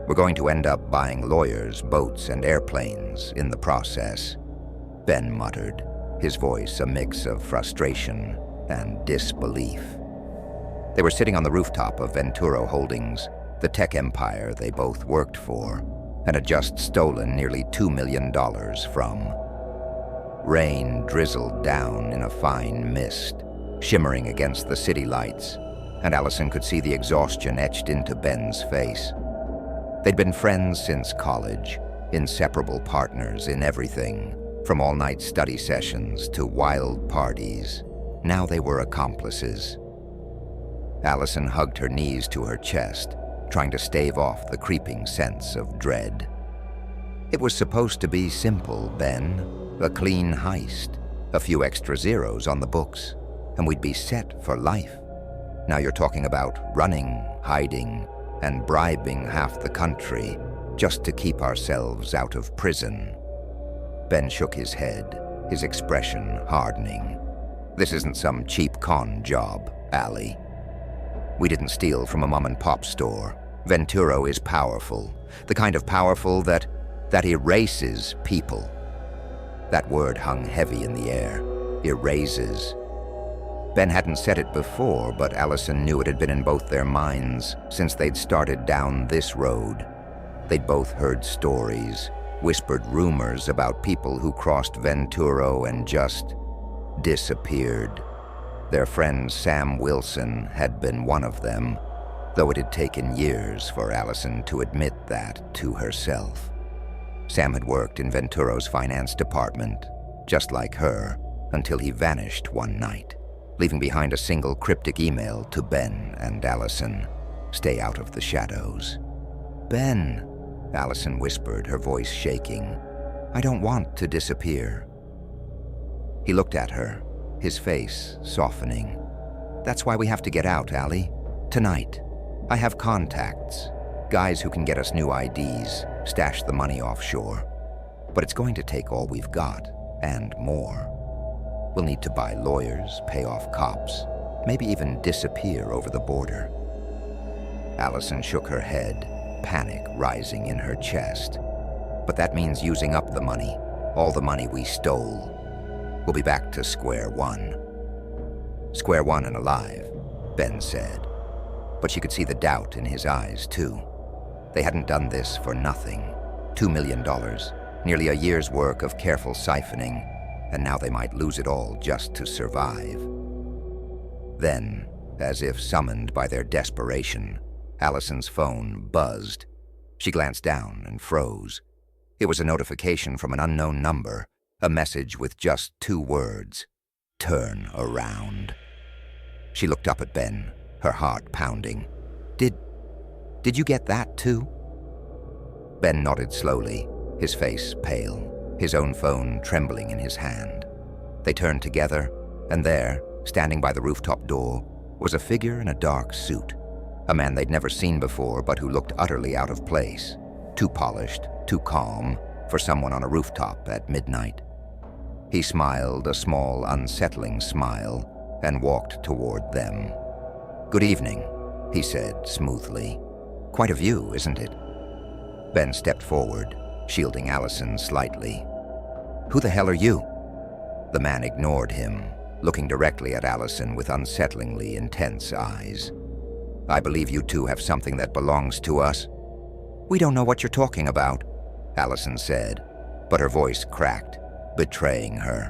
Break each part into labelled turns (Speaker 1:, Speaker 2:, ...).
Speaker 1: We're going to end up buying lawyers, boats, and airplanes in the process," Ben muttered, his voice a mix of frustration and disbelief. They were sitting on the rooftop of Venturo Holdings, the tech empire they both worked for, and had just stolen nearly $2 million from. Rain drizzled down in a fine mist, shimmering against the city lights, and Allison could see the exhaustion etched into Ben's face. They'd been friends since college, inseparable partners in everything, from all-night study sessions to wild parties. Now they were accomplices. Allison hugged her knees to her chest, trying to stave off the creeping sense of dread. "It was supposed to be simple, Ben. A clean heist, a few extra zeros on the books, and we'd be set for life. Now you're talking about running, hiding, and bribing half the country just to keep ourselves out of prison." Ben shook his head, his expression hardening. "This isn't some cheap con job, Allie. We didn't steal from a mom-and-pop store. Venturo is powerful, the kind of powerful that erases people." That word hung heavy in the air. Erases. Ben hadn't said it before, but Allison knew it had been in both their minds since they'd started down this road. They'd both heard stories, whispered rumors about people who crossed Venturo and just disappeared. Their friend Sam Wilson had been one of them, though it had taken years for Allison to admit that to herself. Sam had worked in Venturo's finance department, just like her, until he vanished one night, leaving behind a single cryptic email to Ben and Allison. "Stay out of the shadows." "Ben," Allison whispered, her voice shaking, "I don't want to disappear." He looked at her, his face softening. "That's why we have to get out, Allie. Tonight. I have contacts, guys who can get us new IDs, stash the money offshore. But it's going to take all we've got, and more. We'll need to buy lawyers, pay off cops, maybe even disappear over the border." Allison shook her head, panic rising in her chest. "But that means using up the money, all the money we stole. We'll be back to square one." "Square one and alive," Ben said. But she could see the doubt in his eyes, too. They hadn't done this for nothing. $2 million, nearly a year's work of careful siphoning, and now they might lose it all just to survive. Then, as if summoned by their desperation, Allison's phone buzzed. She glanced down and froze. It was a notification from an unknown number, a message with just 2 words: "Turn around." She looked up at Ben, her heart pounding. Did you get that too?" Ben nodded slowly, his face pale, his own phone trembling in his hand. They turned together, and there, standing by the rooftop door, was a figure in a dark suit, a man they'd never seen before but who looked utterly out of place, too polished, too calm for someone on a rooftop at midnight. He smiled a small, unsettling smile and walked toward them. "Good evening," he said smoothly. "Quite a view, isn't it?" Ben stepped forward, shielding Allison slightly. "Who the hell are you?" The man ignored him, looking directly at Allison with unsettlingly intense eyes. "I believe you two have something that belongs to us." "We don't know what you're talking about," Allison said, but her voice cracked, betraying her.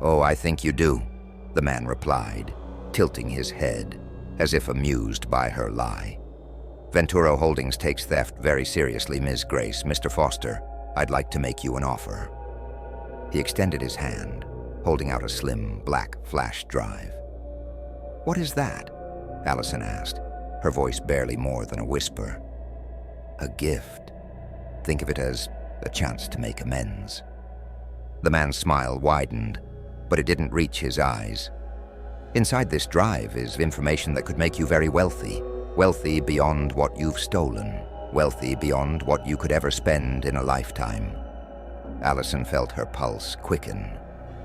Speaker 1: "Oh, I think you do," the man replied, tilting his head, as if amused by her lie. "Venturo Holdings takes theft very seriously, Ms. Grace. Mr. Foster, I'd like to make you an offer." He extended his hand, holding out a slim, black flash drive. "What is that?" Allison asked, her voice barely more than a whisper. "A gift. Think of it as a chance to make amends." The man's smile widened, but it didn't reach his eyes. "Inside this drive is information that could make you very wealthy. Wealthy beyond what you've stolen. Wealthy beyond what you could ever spend in a lifetime." Allison felt her pulse quicken.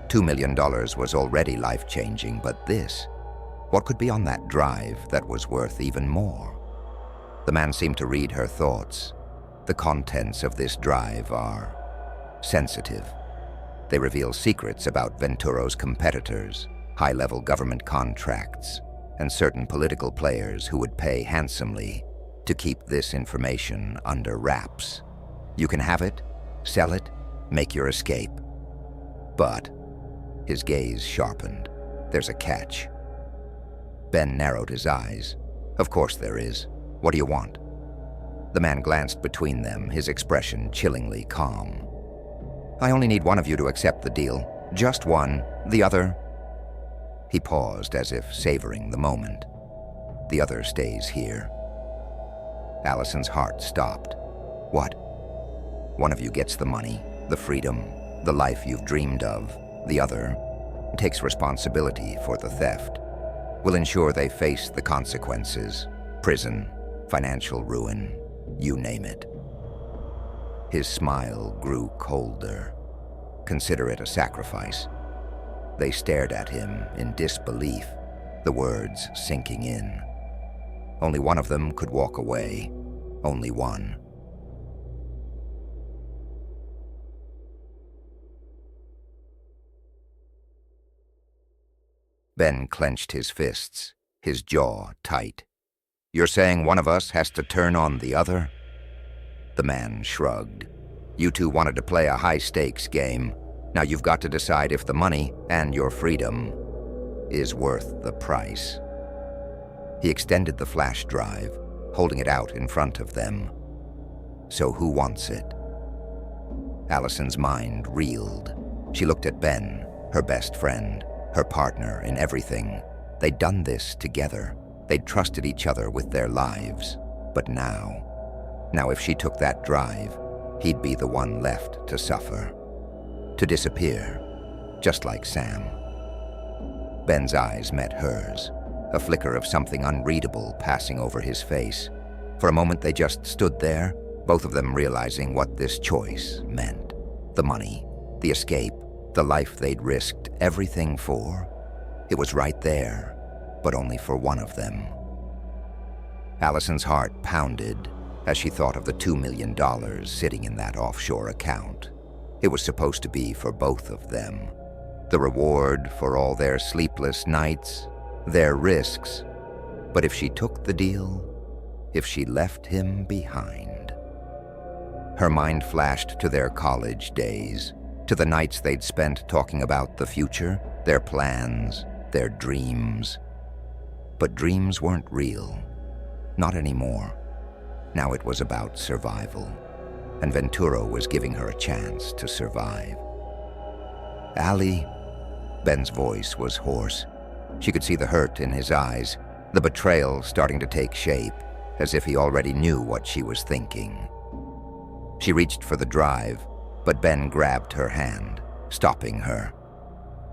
Speaker 1: $2 million was already life-changing, but this, what could be on that drive that was worth even more? The man seemed to read her thoughts, The contents of this drive are sensitive. They reveal secrets about Venturo's competitors, high-level government contracts, and certain political players who would pay handsomely to keep this information under wraps. You can have it, sell it, make your escape. But his gaze sharpened. There's a catch. Ben narrowed his eyes. Of course there is. What do you want? The man glanced between them, his expression chillingly calm. I only need one of you to accept the deal. Just one. The other... He paused as if savoring the moment. The other stays here. Allison's heart stopped. What? One of you gets the money, the freedom, the life you've dreamed of. The other takes responsibility for the theft. Will ensure they face the consequences. Prison, financial ruin, you name it. His smile grew colder. Consider it a sacrifice. They stared at him in disbelief, the words sinking in. Only one of them could walk away. Only one. Ben clenched his fists, his jaw tight. You're saying one of us has to turn on the other? The man shrugged. You two wanted to play a high-stakes game. Now you've got to decide if the money and your freedom is worth the price. He extended the flash drive, holding it out in front of them. So who wants it? Allison's mind reeled. She looked at Ben, her best friend, her partner in everything. They'd done this together. They'd trusted each other with their lives. But now if she took that drive, he'd be the one left to suffer. To disappear, just like Sam. Ben's eyes met hers, a flicker of something unreadable passing over his face. For a moment they just stood there, both of them realizing what this choice meant. The money, the escape, the life they'd risked everything for. It was right there, but only for one of them. Allison's heart pounded as she thought of the $2 million sitting in that offshore account. It was supposed to be for both of them. The reward for all their sleepless nights, their risks. But if she took the deal, if she left him behind. Her mind flashed to their college days, to the nights they'd spent talking about the future, their plans, their dreams. But dreams weren't real. Not anymore. Now it was about survival, and Venturo was giving her a chance to survive. Allie, Ben's voice was hoarse. She could see the hurt in his eyes, the betrayal starting to take shape, as if he already knew what she was thinking. She reached for the drive, but Ben grabbed her hand, stopping her.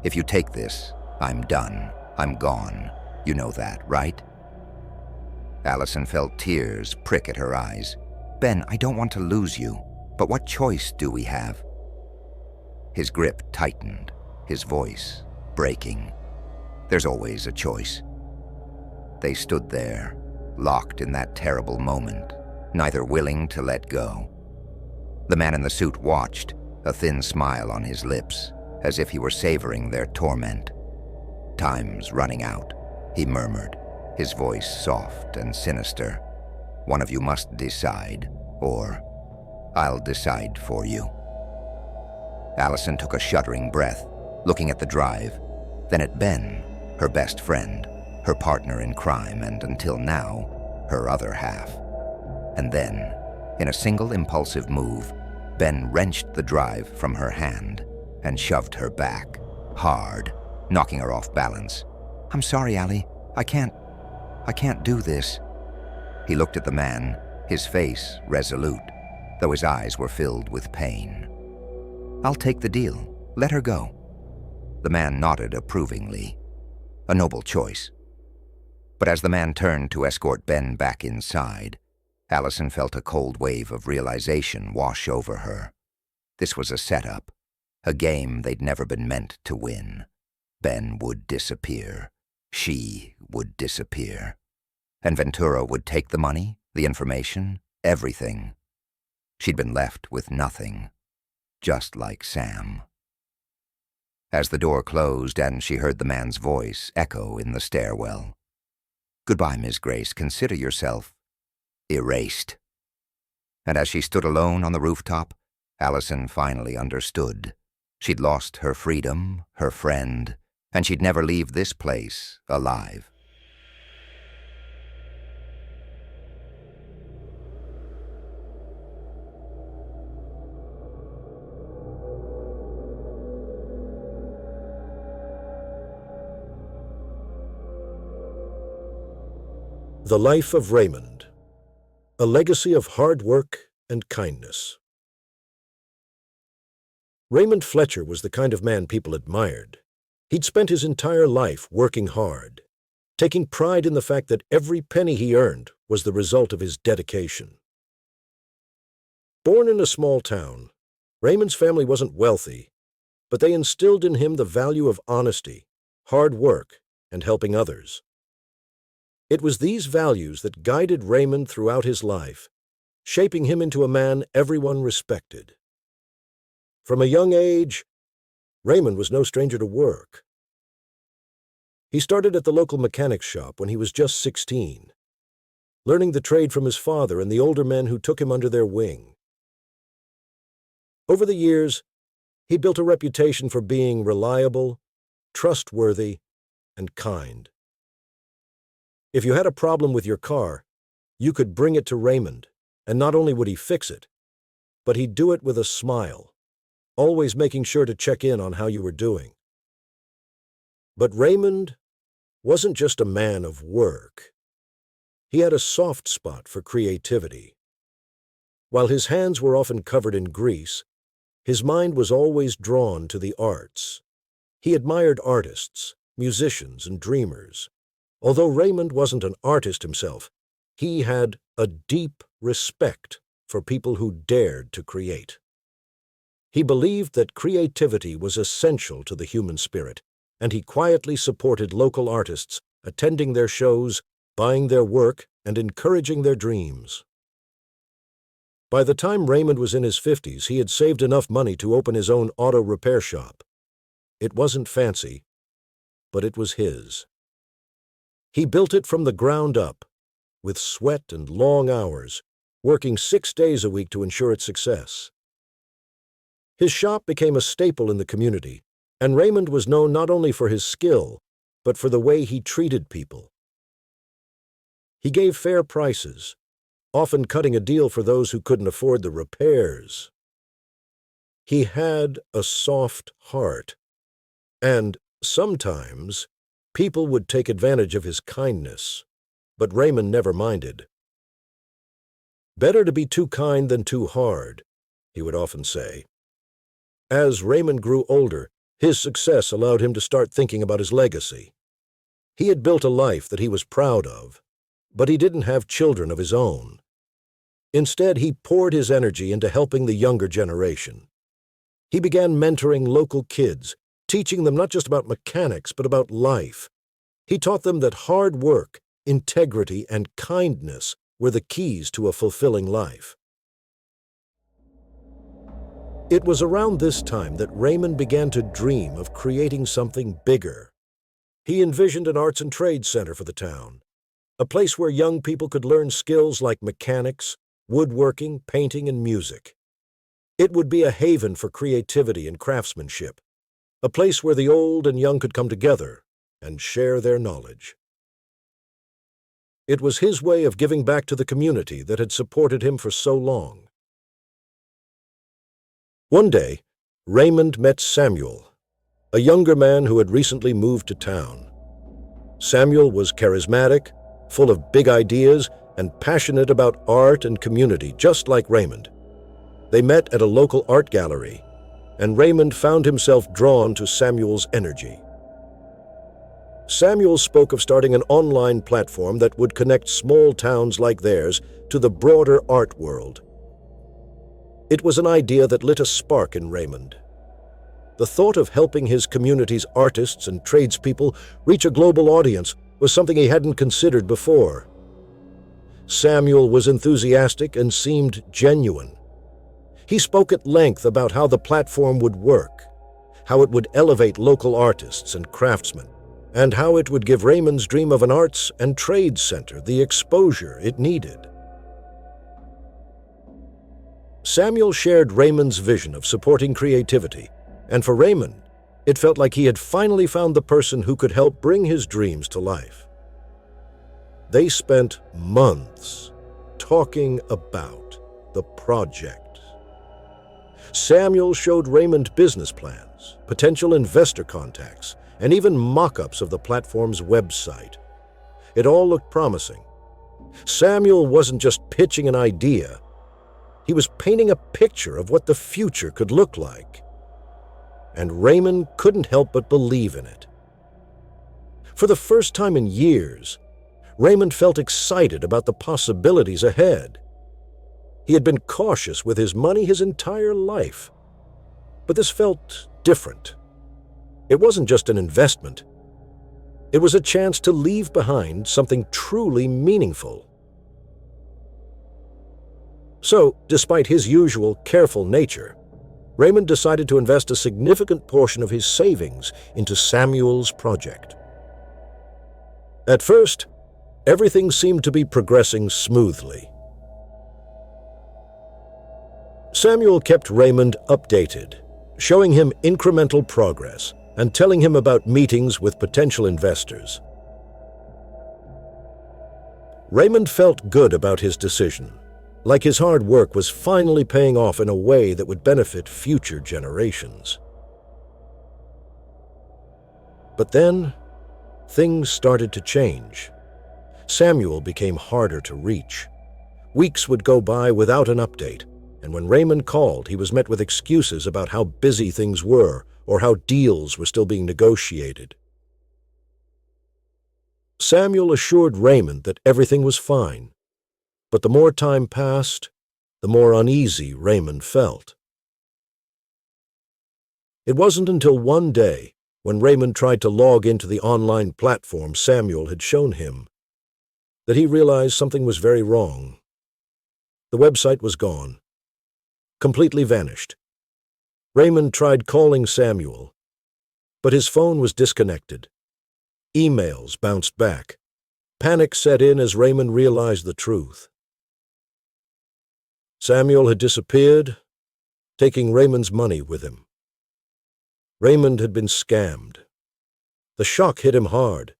Speaker 1: If you take this, I'm done. I'm gone. You know that, right? Allison felt tears prick at her eyes. Ben, I don't want to lose you, but what choice do we have? His grip tightened, his voice breaking. There's always a choice. They stood there, locked in that terrible moment, neither willing to let go. The man in the suit watched, a thin smile on his lips, as if he were savoring their torment. Time's running out, he murmured, his voice soft and sinister. One of you must decide, or I'll decide for you. Allison took a shuddering breath, looking at the drive, then at Ben, her best friend, her partner in crime, and until now, her other half. And then, in a single impulsive move, Ben wrenched the drive from her hand and shoved her back, hard, knocking her off balance. I'm sorry, Allie. I can't do this. He looked at the man, his face resolute, though his eyes were filled with pain. I'll take the deal. Let her go. The man nodded approvingly. A noble choice. But as the man turned to escort Ben back inside, Allison felt a cold wave of realization wash over her. This was a setup, a game they'd never been meant to win. Ben would disappear. She would disappear. And Ventura would take the money, the information, everything. She'd been left with nothing, just like Sam. As the door closed and she heard the man's voice echo in the stairwell, "Goodbye, Miss Grace. Consider yourself erased." And as she stood alone on the rooftop, Allison finally understood. She'd lost her freedom, her friend, and she'd never leave this place alive.
Speaker 2: The Life of Raymond, a legacy of hard work and kindness. Raymond Fletcher was the kind of man people admired. He'd spent his entire life working hard, taking pride in the fact that every penny he earned was the result of his dedication. Born in a small town, Raymond's family wasn't wealthy, but they instilled in him the value of honesty, hard work, and helping others. It was these values that guided Raymond throughout his life, shaping him into a man everyone respected. From a young age, Raymond was no stranger to work. He started at the local mechanics shop when he was just 16, learning the trade from his father and the older men who took him under their wing. Over the years, he built a reputation for being reliable, trustworthy, and kind. If you had a problem with your car, you could bring it to Raymond, and not only would he fix it, but he'd do it with a smile, always making sure to check in on how you were doing. But Raymond wasn't just a man of work. He had a soft spot for creativity. While his hands were often covered in grease, his mind was always drawn to the arts. He admired artists, musicians, and dreamers. Although Raymond wasn't an artist himself, he had a deep respect for people who dared to create. He believed that creativity was essential to the human spirit, and he quietly supported local artists, attending their shows, buying their work, and encouraging their dreams. By the time Raymond was in his 50s, he had saved enough money to open his own auto repair shop. It wasn't fancy, but it was his. He built it from the ground up, with sweat and long hours, working 6 days a week to ensure its success. His shop became a staple in the community, and Raymond was known not only for his skill, but for the way he treated people. He gave fair prices, often cutting a deal for those who couldn't afford the repairs. He had a soft heart, and sometimes people would take advantage of his kindness, but Raymond never minded. "Better to be too kind than too hard," he would often say. As Raymond grew older, his success allowed him to start thinking about his legacy. He had built a life that he was proud of, but he didn't have children of his own. Instead, he poured his energy into helping the younger generation. He began mentoring local kids, teaching them not just about mechanics, but about life. He taught them that hard work, integrity, and kindness were the keys to a fulfilling life. It was around this time that Raymond began to dream of creating something bigger. He envisioned an arts and trades center for the town, a place where young people could learn skills like mechanics, woodworking, painting, and music. It would be a haven for creativity and craftsmanship, a place where the old and young could come together and share their knowledge. It was his way of giving back to the community that had supported him for so long. One day, Raymond met Samuel, a younger man who had recently moved to town. Samuel was charismatic, full of big ideas, and passionate about art and community, just like Raymond. They met at a local art gallery, and Raymond found himself drawn to Samuel's energy. Samuel spoke of starting an online platform that would connect small towns like theirs to the broader art world. It was an idea that lit a spark in Raymond. The thought of helping his community's artists and tradespeople reach a global audience was something he hadn't considered before. Samuel was enthusiastic and seemed genuine, He spoke at length about how the platform would work, how it would elevate local artists and craftsmen, and how it would give Raymond's dream of an arts and trades center the exposure it needed. Samuel shared Raymond's vision of supporting creativity, and for Raymond, it felt like he had finally found the person who could help bring his dreams to life. They spent months talking about the project. Samuel showed Raymond business plans, potential investor contacts, and even mock-ups of the platform's website. It all looked promising. Samuel wasn't just pitching an idea. He was painting a picture of what the future could look like. And Raymond couldn't help but believe in it. For the first time in years, Raymond felt excited about the possibilities ahead. He had been cautious with his money his entire life. But this felt different. It wasn't just an investment. It was a chance to leave behind something truly meaningful. So, despite his usual careful nature, Raymond decided to invest a significant portion of his savings into Samuel's project. At first, everything seemed to be progressing smoothly. Samuel kept Raymond updated, showing him incremental progress and telling him about meetings with potential investors. Raymond felt good about his decision, like his hard work was finally paying off in a way that would benefit future generations. But then, things started to change. Samuel became harder to reach. Weeks would go by without an update, and when Raymond called, he was met with excuses about how busy things were or how deals were still being negotiated. Samuel assured Raymond that everything was fine, but the more time passed, the more uneasy Raymond felt. It wasn't until one day, when Raymond tried to log into the online platform Samuel had shown him, that he realized something was very wrong. The website was gone, completely vanished. Raymond tried calling Samuel, but his phone was disconnected. Emails bounced back. Panic set in as Raymond realized the truth. Samuel had disappeared, taking Raymond's money with him. Raymond had been scammed. The shock hit him hard.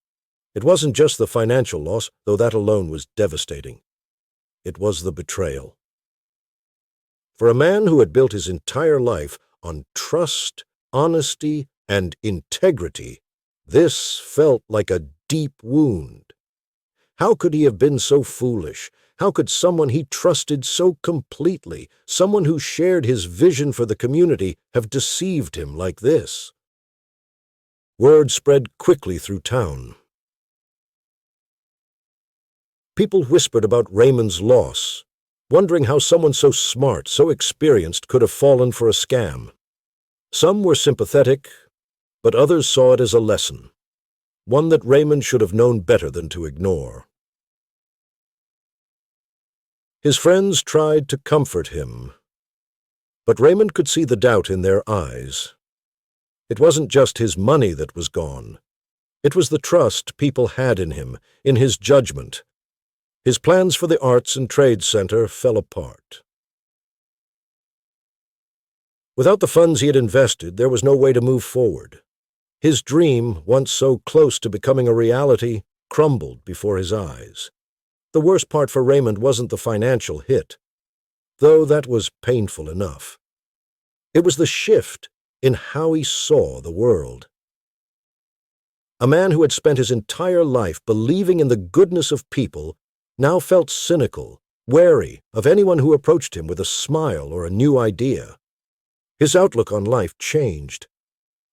Speaker 2: It wasn't just the financial loss, though that alone was devastating. It was the betrayal. For a man who had built his entire life on trust, honesty, and integrity, this felt like a deep wound. How could he have been so foolish? How could someone he trusted so completely, someone who shared his vision for the community, have deceived him like this? Word spread quickly through town. People whispered about Raymond's loss, wondering how someone so smart, so experienced, could have fallen for a scam. Some were sympathetic, but others saw it as a lesson, one that Raymond should have known better than to ignore. His friends tried to comfort him, but Raymond could see the doubt in their eyes. It wasn't just his money that was gone. It was the trust people had in him, in his judgment. His plans for the Arts and Trades Center fell apart. Without the funds he had invested, there was no way to move forward. His dream, once so close to becoming a reality, crumbled before his eyes. The worst part for Raymond wasn't the financial hit, though that was painful enough. It was the shift in how he saw the world. A man who had spent his entire life believing in the goodness of people now felt cynical, wary of anyone who approached him with a smile or a new idea. His outlook on life changed.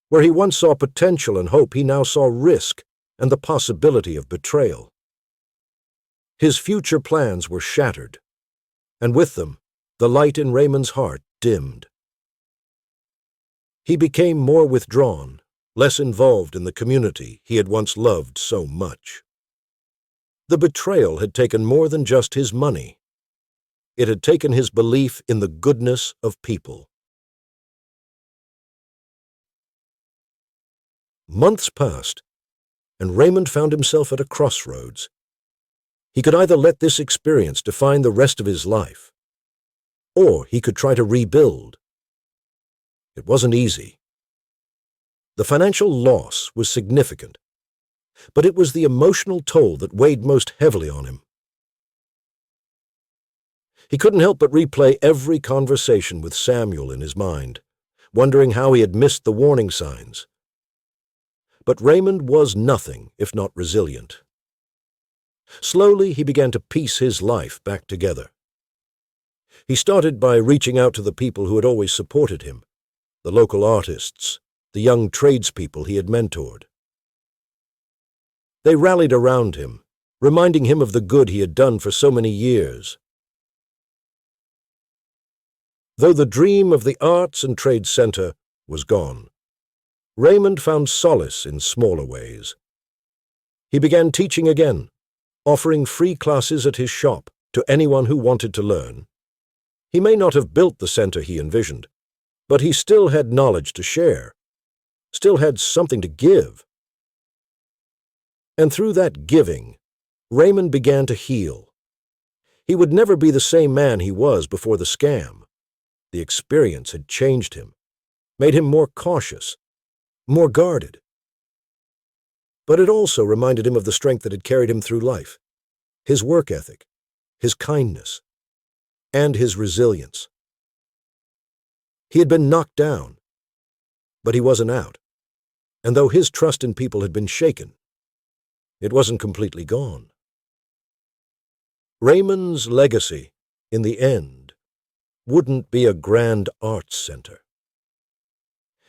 Speaker 2: Where he once saw potential and hope, he now saw risk and the possibility of betrayal. His future plans were shattered, and with them, the light in Raymond's heart dimmed. He became more withdrawn, less involved in the community he had once loved so much. The betrayal had taken more than just his money. It had taken his belief in the goodness of people. Months passed, and Raymond found himself at a crossroads. He could either let this experience define the rest of his life, or he could try to rebuild. It wasn't easy. The financial loss was significant, but it was the emotional toll that weighed most heavily on him. He couldn't help but replay every conversation with Samuel in his mind, wondering how he had missed the warning signs. But Raymond was nothing if not resilient. Slowly, he began to piece his life back together. He started by reaching out to the people who had always supported him, the local artists, the young tradespeople he had mentored. They rallied around him, reminding him of the good he had done for so many years. Though the dream of the Arts and Trade Center was gone, Raymond found solace in smaller ways. He began teaching again, offering free classes at his shop to anyone who wanted to learn. He may not have built the center he envisioned, but he still had knowledge to share, still had something to give. And through that giving, Raymond began to heal. He would never be the same man he was before the scam. The experience had changed him, made him more cautious, more guarded. But it also reminded him of the strength that had carried him through life, his work ethic, his kindness, and his resilience. He had been knocked down, but he wasn't out. And though his trust in people had been shaken, it wasn't completely gone. Raymond's legacy, in the end, wouldn't be a grand arts center.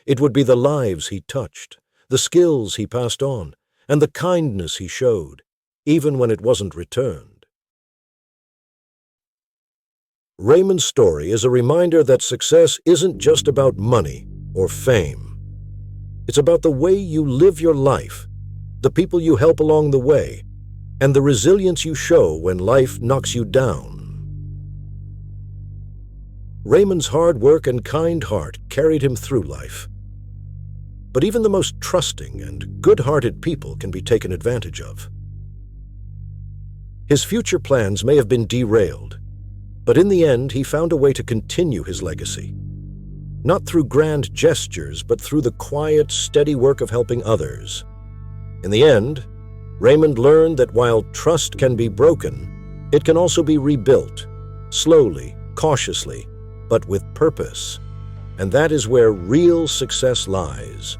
Speaker 2: It would be the lives he touched, the skills he passed on, and the kindness he showed, even when it wasn't returned. Raymond's story is a reminder that success isn't just about money or fame. It's about the way you live your life, the people you help along the way, and the resilience you show when life knocks you down. Raymond's hard work and kind heart carried him through life. But even the most trusting and good-hearted people can be taken advantage of. His future plans may have been derailed, but in the end he found a way to continue his legacy. Not through grand gestures, but through the quiet, steady work of helping others. In the end, Raymond learned that while trust can be broken, it can also be rebuilt, slowly, cautiously, but with purpose. And that is where real success lies.